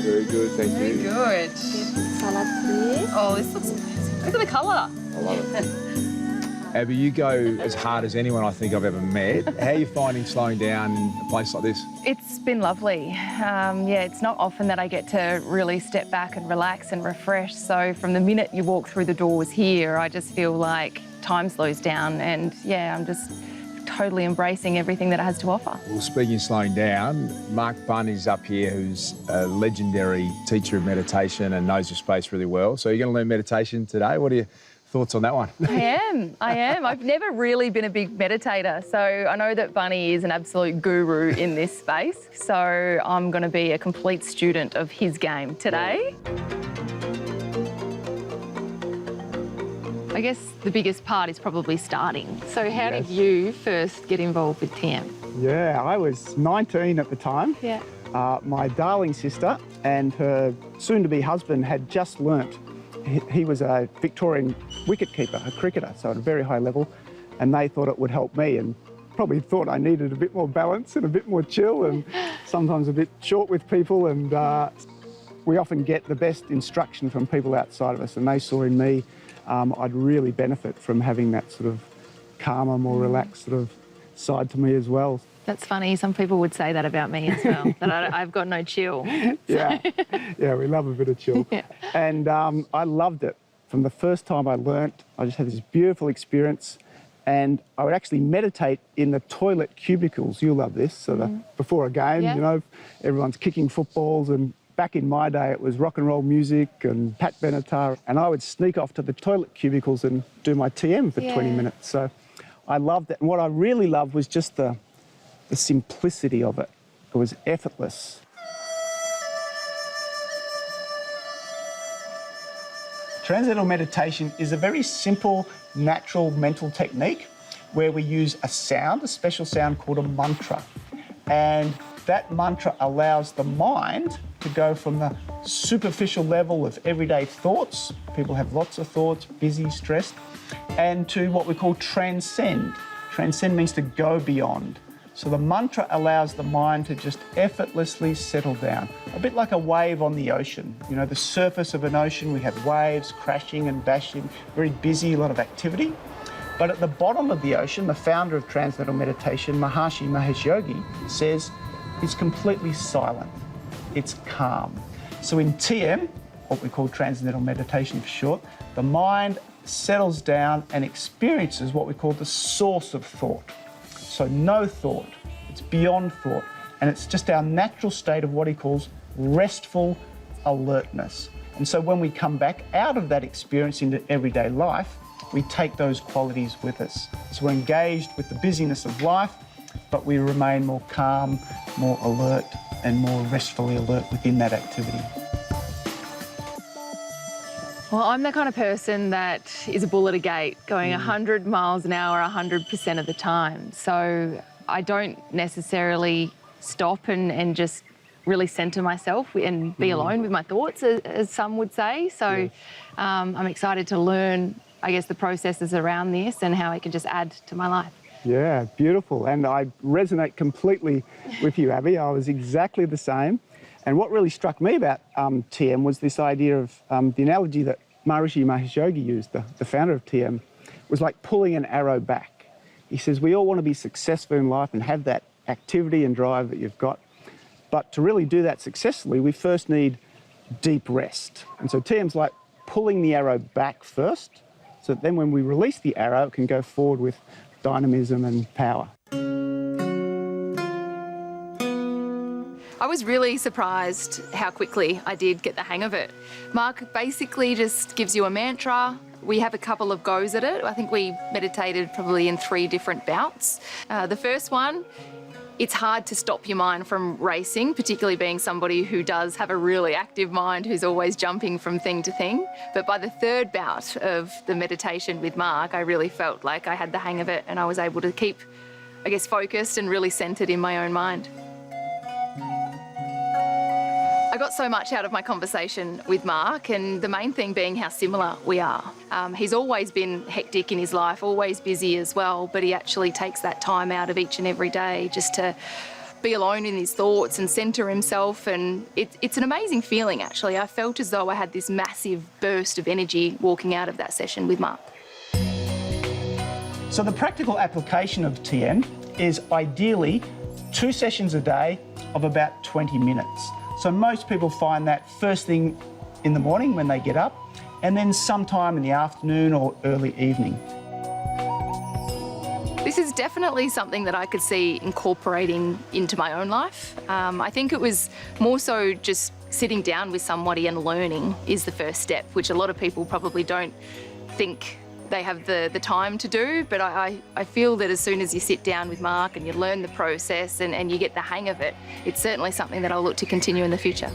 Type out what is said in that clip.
Very good, thank Very you. good. Salad, please. Oh, this looks amazing. Look at the colour. I love it. Abby, you go as hard as anyone I think I've ever met. How are you finding slowing down in a place like this? It's been lovely. Yeah, it's not often that I get to really step back and relax and refresh. So from the minute you walk through the doors here, I just feel like time slows down and yeah, I'm just totally embracing everything that it has to offer. Well, speaking of slowing down, Mark Bunn is up here, who's a legendary teacher of meditation and knows the space really well. So you're going to learn meditation today. What are your thoughts on that one? I am. I've never really been a big meditator, so I know that Bunny is an absolute guru in this space. So I'm going to be a complete student of his game today. I guess the biggest part is probably starting. So how did you first get involved with TM? Yeah, I was 19 at the time. Yeah. My darling sister and her soon-to-be husband had just learnt. He was a Victorian wicketkeeper, a cricketer, so at a very high level, and they thought it would help me and probably thought I needed a bit more balance and a bit more chill and sometimes a bit short with people, and we often get the best instruction from people outside of us, and they saw in me I'd really benefit from having that sort of calmer, more relaxed sort of side to me as well. That's funny. Some people would say that about me as well, that I've got no chill. Yeah, yeah, we love a bit of chill. Yeah. And I loved it. From the first time I learnt, I just had this beautiful experience, and I would actually meditate in the toilet cubicles. You'll love this. So before a game, you know, everyone's kicking footballs, and back in my day it was rock and roll music and Pat Benatar, and I would sneak off to the toilet cubicles and do my TM for 20 minutes. So I loved it. And what I really loved was just the simplicity of it. It was effortless. Transcendental meditation is a very simple, natural mental technique where we use a sound, a special sound called a mantra. And that mantra allows the mind to go from the superficial level of everyday thoughts. People have lots of thoughts, busy, stressed, and to what we call transcend. Transcend means to go beyond. So the mantra allows the mind to just effortlessly settle down, a bit like a wave on the ocean. You know, the surface of an ocean, we have waves crashing and bashing, very busy, a lot of activity. But at the bottom of the ocean, the founder of Transcendental Meditation, Maharishi Mahesh Yogi, says it's completely silent, it's calm. So in TM, what we call Transcendental Meditation for short, the mind settles down and experiences what we call the source of thought. So no thought, it's beyond thought, and it's just our natural state of what he calls restful alertness. And so when we come back out of that experience into everyday life, we take those qualities with us. So we're engaged with the busyness of life, but we remain more calm, more alert, and more restfully alert within that activity. Well, I'm the kind of person that is a bull at a gate, going 100 miles an hour 100% of the time. So I don't necessarily stop and just really centre myself and be alone with my thoughts, as some would say. So I'm excited to learn, I guess, the processes around this and how it can just add to my life. Yeah, beautiful. And I resonate completely with you, Abby. I was exactly the same. And what really struck me about TM was this idea of the analogy that Maharishi Mahesh Yogi used, the founder of TM, was like pulling an arrow back. He says, we all want to be successful in life and have that activity and drive that you've got. But to really do that successfully, we first need deep rest. And so TM's like pulling the arrow back first, so that then when we release the arrow, it can go forward with dynamism and power. I was really surprised how quickly I did get the hang of it. Mark basically just gives you a mantra. We have a couple of goes at it. I think we meditated probably in 3 different bouts. The first one, it's hard to stop your mind from racing, particularly being somebody who does have a really active mind, who's always jumping from thing to thing. But by the 3rd bout of the meditation with Mark, I really felt like I had the hang of it and I was able to keep, I guess, focused and really centred in my own mind. I got so much out of my conversation with Mark, and the main thing being how similar we are. He's always been hectic in his life, always busy as well, but he actually takes that time out of each and every day just to be alone in his thoughts and centre himself. And it's an amazing feeling, actually. I felt as though I had this massive burst of energy walking out of that session with Mark. So the practical application of TM is ideally 2 sessions a day of about 20 minutes. So most people find that first thing in the morning when they get up, and then sometime in the afternoon or early evening. This is definitely something that I could see incorporating into my own life. I think it was more so just sitting down with somebody and learning is the first step, which a lot of people probably don't think they have the time to do. But I feel that as soon as you sit down with Mark and you learn the process and you get the hang of it, it's certainly something that I'll look to continue in the future.